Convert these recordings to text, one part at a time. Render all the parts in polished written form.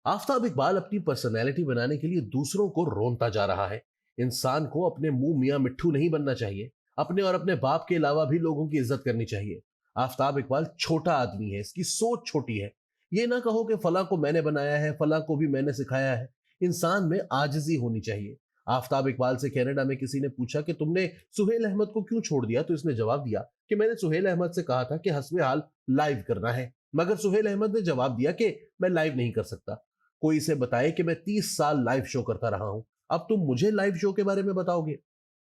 आफताब इकबाल अपनी पर्सनैलिटी बनाने के लिए दूसरों को रोनता जा रहा है। इंसान को अपने मुंह मियां मिट्ठू नहीं बनना चाहिए। अपने और अपने बाप के अलावा भी लोगों की इज्जत करनी चाहिए। आफताब इकबाल छोटा आदमी है, इसकी सोच छोटी है। ये ना कहो कि फला को मैंने बनाया है, फला को भी मैंने सिखाया है। इंसान में आजिजी होनी चाहिए। आफताब इकबाल से कनाडा में किसी ने पूछा कि तुमने सुहेल अहमद को क्यों छोड़ दिया, तो इसने जवाब दिया कि मैंने सुहेल अहमद से कहा था कि हस्बे हाल लाइव करना है, मगर सुहेल अहमद ने जवाब दिया कि मैं लाइव नहीं कर सकता। कोई इसे बताए कि मैं 30 साल लाइव शो करता रहा हूं, अब तुम मुझे लाइव शो के बारे में बताओगे।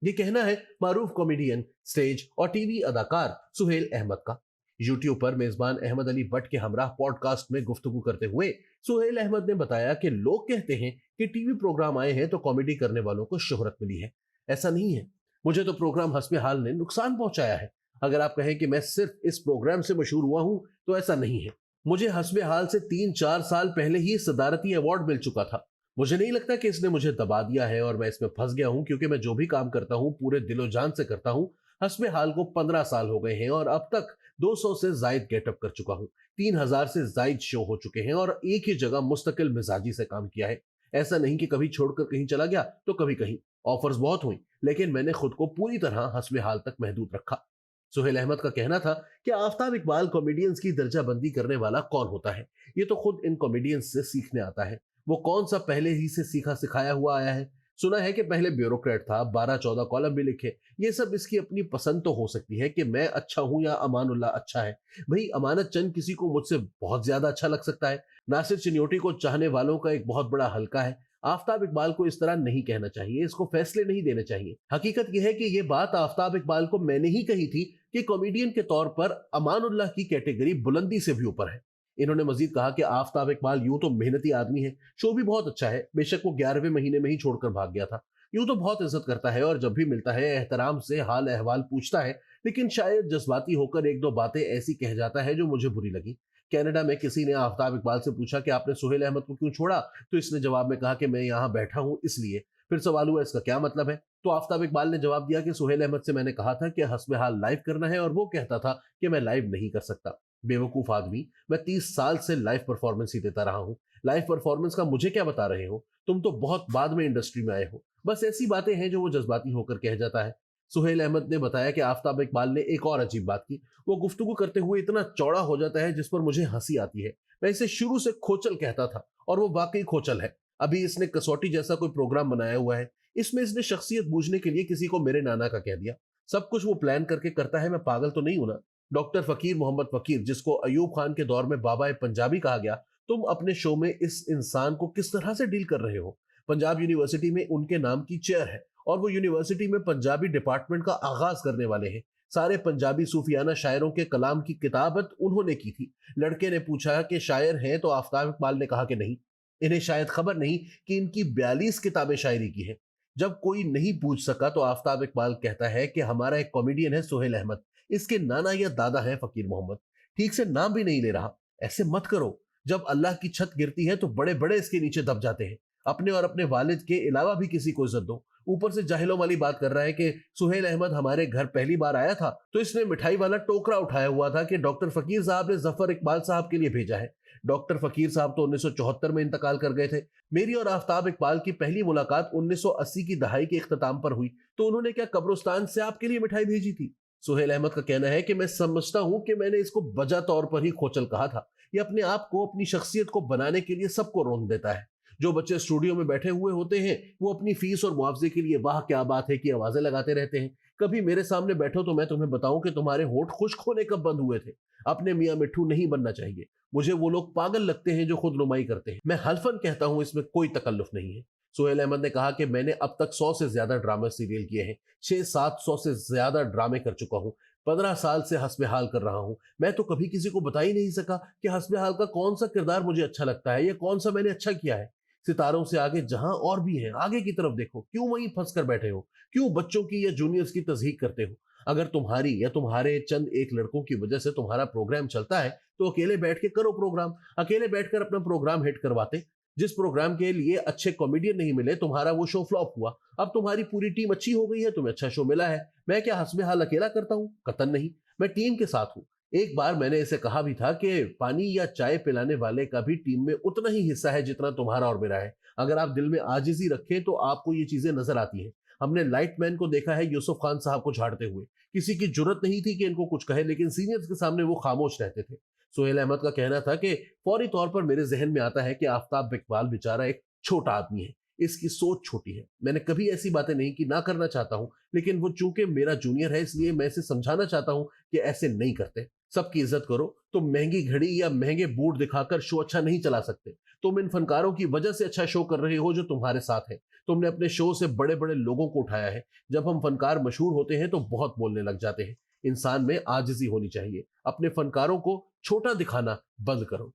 ये कहना है मारूफ कॉमेडियन, स्टेज और टीवी अदाकार सुहेल अहमद का। यूट्यूब पर मेजबान अहमद अली भट्ट के हमराह पॉडकास्ट में गुफ्तगू करते हुए सुहेल अहमद ने बताया कि लोग कहते हैं कि टीवी प्रोग्राम आए हैं तो कॉमेडी करने वालों को शोहरत मिली है। ऐसा नहीं है। मुझे तो प्रोग्राम हस्बे हाल ने नुकसान पहुंचाया है। अगर आप कहें कि मैं सिर्फ इस प्रोग्राम से मशहूर हुआ हूं, तो ऐसा नहीं है। मुझे हस्बे हाल से 3-4 साल पहले ही सदारती अवार्ड मिल चुका था। मुझे नहीं लगता कि इसने मुझे दबा दिया है और मैं इसमें फंस गया हूं, क्योंकि मैं जो भी काम करता हूं पूरे दिलो जान से करता हूं। हस्बे हाल को 15 साल हो गए हैं और अब तक 200 से जायद गेटअप कर चुका हूं। 3000 से जायद शो हो चुके हैं और एक ही जगह मुस्तकिल मिजाजी से काम किया है। ऐसा नहीं कि कभी छोड़कर कहीं चला गया तो कभी कहीं। ऑफर्स बहुत हुई, लेकिन मैंने खुद को पूरी तरह हस्बे हाल तक महदूद रखा। सुहेल अहमद का कहना था कि आफताब इकबाल कॉमेडियंस की दर्जाबंदी करने वाला कौन होता है, ये तो खुद इन कॉमेडियंस से सीखने आता है। वो कौन सा पहले ही से सीखा सिखाया हुआ आया है। सुना है कि पहले ब्यूरोक्रेट था, 12-14 कॉलम भी लिखे। ये सब इसकी अपनी पसंद तो हो सकती है कि मैं अच्छा हूं या अमानुल्लाह अच्छा है। भाई अमानत चंद किसी को मुझसे बहुत ज्यादा अच्छा लग सकता है। नासिर चिन्योटी को चाहने वालों का एक बहुत बड़ा हल्का है। आफताब इकबाल को इस तरह नहीं कहना चाहिए, इसको फैसले नहीं देने चाहिए। हकीकत यह है कि यह बात आफताब इकबाल को मैंने ही कही थी कि कॉमेडियन के तौर पर अमानुल्लाह की कैटेगरी बुलंदी से भी ऊपर है। इन्होंने मजीद कहा कि आफताब इकबाल यूं तो मेहनती आदमी है, शो भी बहुत अच्छा है। बेशक वो 11वें महीने में ही छोड़कर भाग गया था। यूं तो बहुत इज्जत करता है और जब भी मिलता है एहतराम से हाल अहवाल पूछता है, लेकिन शायद जज्बाती होकर एक दो बातें ऐसी कह जाता है जो मुझे बुरी लगी। कनाडा में किसी ने आफताब इकबाल से पूछा कि आपने सुहेल अहमद को क्यों छोड़ा, तो इसने जवाब में कहा कि मैं यहाँ बैठा हूं इसलिए। फिर सवाल हुआ इसका क्या मतलब है, तो आफताब इकबाल ने जवाब दिया कि सुहेल अहमद से मैंने कहा था कि हस्बे हाल लाइव करना है और वो कहता था कि मैं लाइव नहीं कर सकता। बेवकूफ आदमी, मैं 30 साल से लाइव परफॉर्मेंस ही देता रहा हूं। लाइव परफॉर्मेंस का मुझे क्या बता रहे हो, तुम तो बहुत बाद में इंडस्ट्री में आए हो। बस ऐसी बातें हैं जो वो जज्बाती होकर कह जाता है। सुहेल अहमद ने बताया कि आफताब इकबाल ने एक और अजीब बात की। वो गुफ्तगू करते हुए इतना चौड़ा हो जाता है जिस पर मुझे हंसी आती है। मैं इसे शुरू से खोचल कहता था और वो वाकई खोचल है। अभी इसने कसौटी जैसा कोई प्रोग्राम बनाया हुआ है, इसमें इसने शख्सियत बूझने के लिए किसी को मेरे नाना का कह दिया। सब कुछ वो प्लान करके करता है, मैं पागल तो नहीं हूं ना। डॉक्टर फकीर मोहम्मद फकीर, जिसको अयूब खान के दौर में बाबा पंजाबी कहा गया, तुम अपने शो में इस इंसान को किस तरह से डील कर रहे हो। पंजाब यूनिवर्सिटी में उनके नाम की चेयर है और वो यूनिवर्सिटी में पंजाबी डिपार्टमेंट का आगाज करने वाले हैं। सारे पंजाबी सूफियाना शायरों के कलाम की किताबत उन्होंने की थी। लड़के ने पूछा कि शायर हैं, तो आफताब इकबाल ने कहा कि नहीं। इन्हें शायद खबर नहीं कि इनकी 42 किताबें शायरी की हैं। जब कोई नहीं पूछ सका तो आफताब इकबाल कहता है कि हमारा एक कॉमेडियन है सुहेल अहमद, इसके नाना या दादा है फकीर मोहम्मद। ठीक से नाम भी नहीं ले रहा। ऐसे मत करो। जब अल्लाह की छत गिरती है तो बड़े बड़े इसके नीचे दब जाते हैं। अपने और अपने वालिद के अलावा भी किसी को इज्जत दो। ऊपर से जाहिलों वाली बात कर रहा है कि सुहेल अहमद हमारे घर पहली बार आया था तो इसने मिठाई वाला टोकरा उठाया हुआ था कि डॉक्टर फकीर साहब ने जफर इकबाल साहब के लिए भेजा है। डॉक्टर फकीर साहब तो 1974 में इंतकाल कर गए थे। मेरी और आफ्ताब इकबाल की पहली मुलाकात 1980 की दहाई के इख्तिताम पर हुई, तो उन्होंने क्या कब्रिस्तान से आपके लिए मिठाई भेजी थी। सुहेल अहमद का कहना है कि मैं समझता हूं कि मैंने इसको बजा तौर पर ही खोचल कहा था। ये अपने आप को, अपनी शख्सियत को बनाने के लिए सबको रोन देता है। जो बच्चे स्टूडियो में बैठे हुए होते हैं वो अपनी फीस और मुआवजे के लिए वाह क्या बात है की आवाजें लगाते रहते हैं। कभी मेरे सामने बैठो तो मैं तुम्हें बताऊं कि तुम्हारे होठ खुश्क होने कब बंद हुए थे। अपने मियाँ मिट्ठू नहीं बनना चाहिए। मुझे वो लोग पागल लगते हैं जो खुद नुमाई करते हैं। मैं हल्फन कहता हूं, इसमें कोई तकल्लुफ नहीं है। सुहेल अहमद ने कहा कि मैंने अब तक 100 से ज्यादा ड्रामा सीरियल किए हैं। 600-700 से ज्यादा ड्रामे कर चुका हूं। 15 साल से हस्बे हाल कर रहा हूं। मैं तो कभी किसी को बता ही नहीं सका कि हस्बे हाल का कौन सा किरदार मुझे अच्छा लगता है या कौन सा मैंने अच्छा किया है। सितारों से आगे जहां और भी हैं, आगे की तरफ देखो। क्यों वहीं फंस कर बैठे हो? क्यों बच्चों की या जूनियर्स की तज़हीक करते हो? अगर तुम्हारी या तुम्हारे चंद एक लड़कों की वजह से तुम्हारा प्रोग्राम चलता है तो अकेले बैठ के करो प्रोग्राम। अकेले बैठकर अपना प्रोग्राम हिट करवाते। जिस प्रोग्राम के लिए अच्छे कॉमेडियन नहीं मिले, तुम्हारा वो शो फ्लॉप हुआ। अब तुम्हारी पूरी टीम अच्छी हो गई है, तुम्हें अच्छा शो मिला है। मैं क्या हस्बे हाल अकेला करता हूं? कतन नहीं। मैं टीम के साथ हूं। एक बार मैंने इसे कहा भी था कि पानी या चाय पिलाने वाले का भी टीम में उतना ही हिस्सा है जितना तुम्हारा और मेरा है। अगर आप दिल में आजिज़ी रखें तो आपको ये चीजें नजर आती हैं। हमने लाइटमैन को देखा है यूसुफ खान साहब को झाड़ते हुए। किसी की जरूरत नहीं थी कि इनको कुछ कहे, लेकिन सीनियर्स के सामने वो खामोश रहते थे। सुहेल अहमद का कहना था कि फौरी तौर पर मेरे जहन में आता है कि आफ्ताब इकबाल बेचारा एक छोटा आदमी है, इसकी सोच छोटी है। मैंने कभी ऐसी बातें नहीं की, ना करना चाहता हूं, लेकिन वो चूंकि मेरा जूनियर है इसलिए मैं इसे समझाना चाहता हूं कि ऐसे नहीं करते। सबकी इज्जत करो। तुम महंगी घड़ी या महंगे बूट दिखाकर शो अच्छा नहीं चला सकते। तुम इन फनकारों की वजह से अच्छा शो कर रहे हो जो तुम्हारे साथ है। तुमने अपने शो से बड़े बड़े लोगों को उठाया है। जब हम फनकार मशहूर होते हैं तो बहुत बोलने लग जाते हैं। इंसान में आजिजी होनी चाहिए। अपने फनकारों को छोटा दिखाना बंद करो।